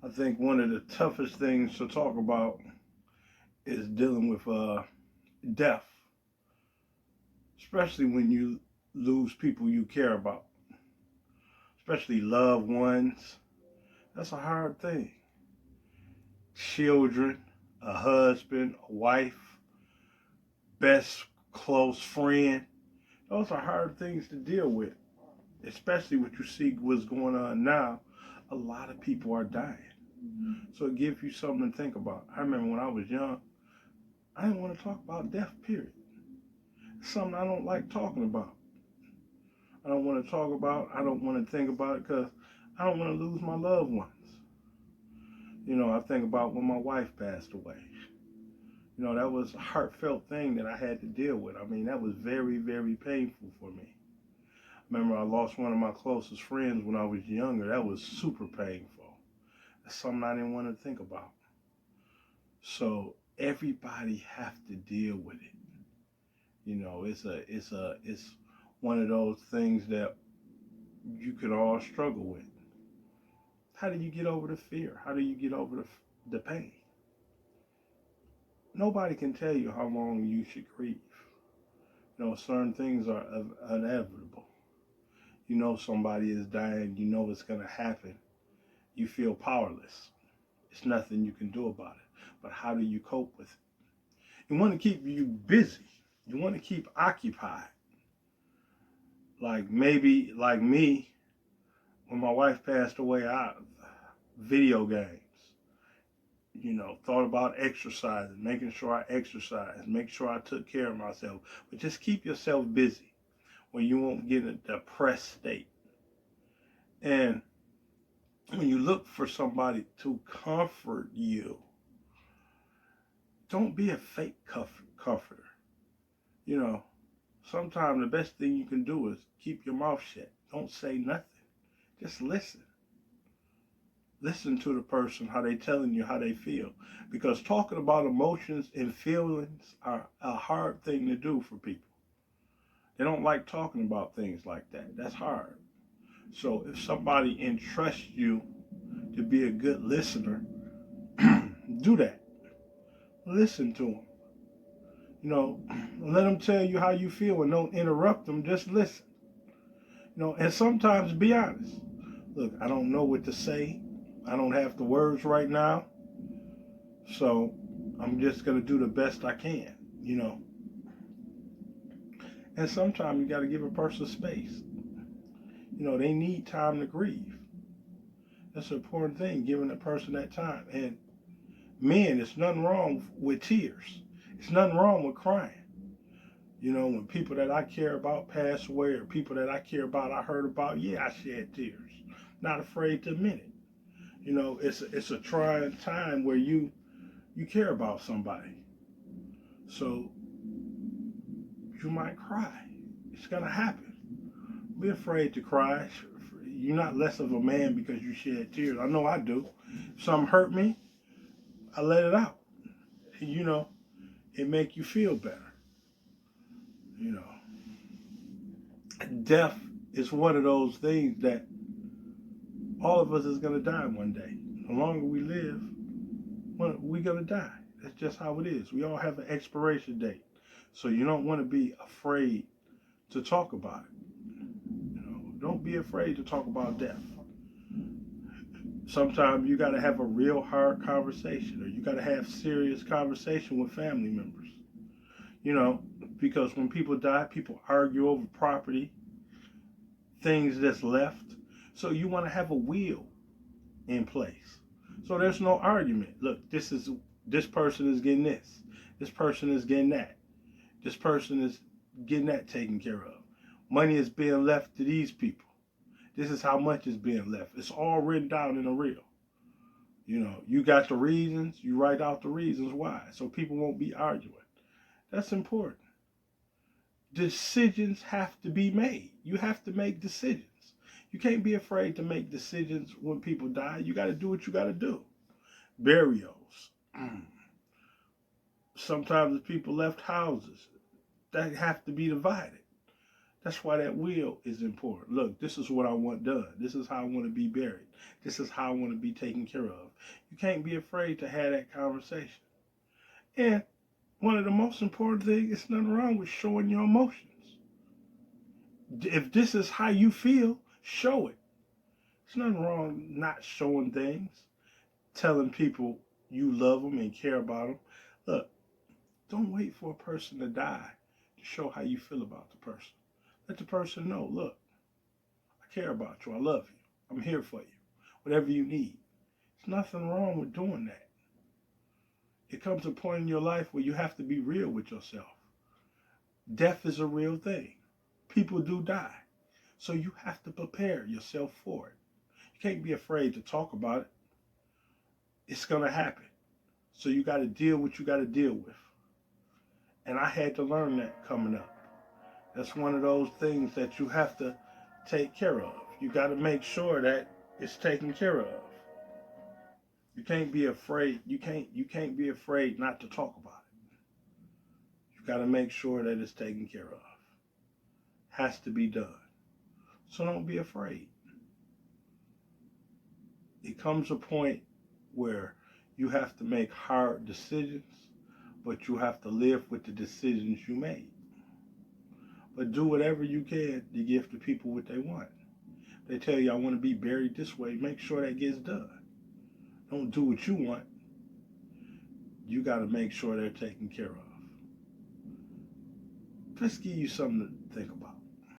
I think one of the toughest things to talk about is dealing with death, especially when you lose people you care about, especially loved ones. That's a hard thing. Children, a husband, a wife, best close friend. Those are hard things to deal with, especially what you see what's going on now. A lot of people are dying. So it gives you something to think about. I remember when I was young, I didn't want to talk about death, period. It's something I don't like talking about. I don't want to talk about, I don't want to think about it because I don't want to lose my loved ones. I think about when my wife passed away. That was a heartfelt thing that I had to deal with. I mean, that was very, very painful for me. Remember, I lost one of my closest friends when I was younger. That was super painful. That's something I didn't want to think about. So everybody have to deal with it. It's one of those things that you could all struggle with. How do you get over the fear? How do you get over the pain? Nobody can tell you how long you should grieve. Certain things are inevitable. Somebody is dying. You know it's going to happen. You feel powerless. It's nothing you can do about it. But how do you cope with it? You want to keep you busy. You want to keep occupied. Like maybe, like me, when my wife passed away, video games. Thought about exercising, making sure I exercise, make sure I took care of myself. But just keep yourself busy where you won't get in a depressed state. And when you look for somebody to comfort you, don't be a fake comforter. You know, Sometimes the best thing you can do is keep your mouth shut. Don't say nothing. Just listen. Listen to the person, how they telling you how they feel. Because talking about emotions and feelings are a hard thing to do for people. They don't like talking about things like that. That's hard. So if somebody entrusts you to be a good listener, do that. Listen to them. Let them tell you how you feel and don't interrupt them. Just listen. And sometimes be honest. Look, I don't know what to say. I don't have the words right now. So I'm just going to do the best I can. And sometimes you got to give a person space. They need time to grieve. That's an important thing, giving a person that time. And men, it's nothing wrong with tears. It's nothing wrong with crying. When people that I care about pass away or people that I care about I heard about, yeah, I shed tears. Not afraid to admit it. It's a trying time where you care about somebody. So you might cry. It's gonna happen. Be afraid to cry. You're not less of a man because you shed tears. I know I do. If something hurt me, I let it out. It make you feel better. You know, Death is one of those things that all of us is gonna die one day. The longer we live, we're gonna die. That's just how it is. We all have an expiration date. So you don't want to be afraid to talk about it. Don't be afraid to talk about death. Sometimes you got to have a real hard conversation, or you got to have serious conversation with family members. You know, because when people die, people argue over property, things that's left. So you want to have a will in place. So there's no argument. Look, this person is getting this. This person is getting that. This person is getting that taken care of. Money is being left to these people. This is how much is being left. It's all written down in a reel. You got the reasons, you write out the reasons why, so people won't be arguing. That's important. Decisions have to be made. You have to make decisions. You can't be afraid to make decisions when people die. You got to do what you got to do. Burials. Sometimes people left houses that have to be divided. That's why that will is important. Look, this is what I want done. This is how I want to be buried. This is how I want to be taken care of. You can't be afraid to have that conversation. And one of the most important things, it's nothing wrong with showing your emotions. If this is how you feel, show it. There's nothing wrong not showing things, telling people you love them and care about them. Look, don't wait for a person to die to show how you feel about the person. Let the person know, look, I care about you. I love you. I'm here for you. Whatever you need. There's nothing wrong with doing that. It comes a point in your life where you have to be real with yourself. Death is a real thing. People do die. So you have to prepare yourself for it. You can't be afraid to talk about it. It's going to happen. So you got to deal with what you got to deal with. And I had to learn that coming up. That's one of those things that you have to take care of. You got to make sure that it's taken care of. You can't be afraid. You can't be afraid not to talk about it. You got to make sure that it's taken care of. Has to be done. So don't be afraid. It comes a point where you have to make hard decisions, but you have to live with the decisions you made. But do whatever you can to give the people what they want. They tell you, I want to be buried this way. Make sure that gets done. Don't do what you want. You got to make sure they're taken care of. Let's give you something to think about.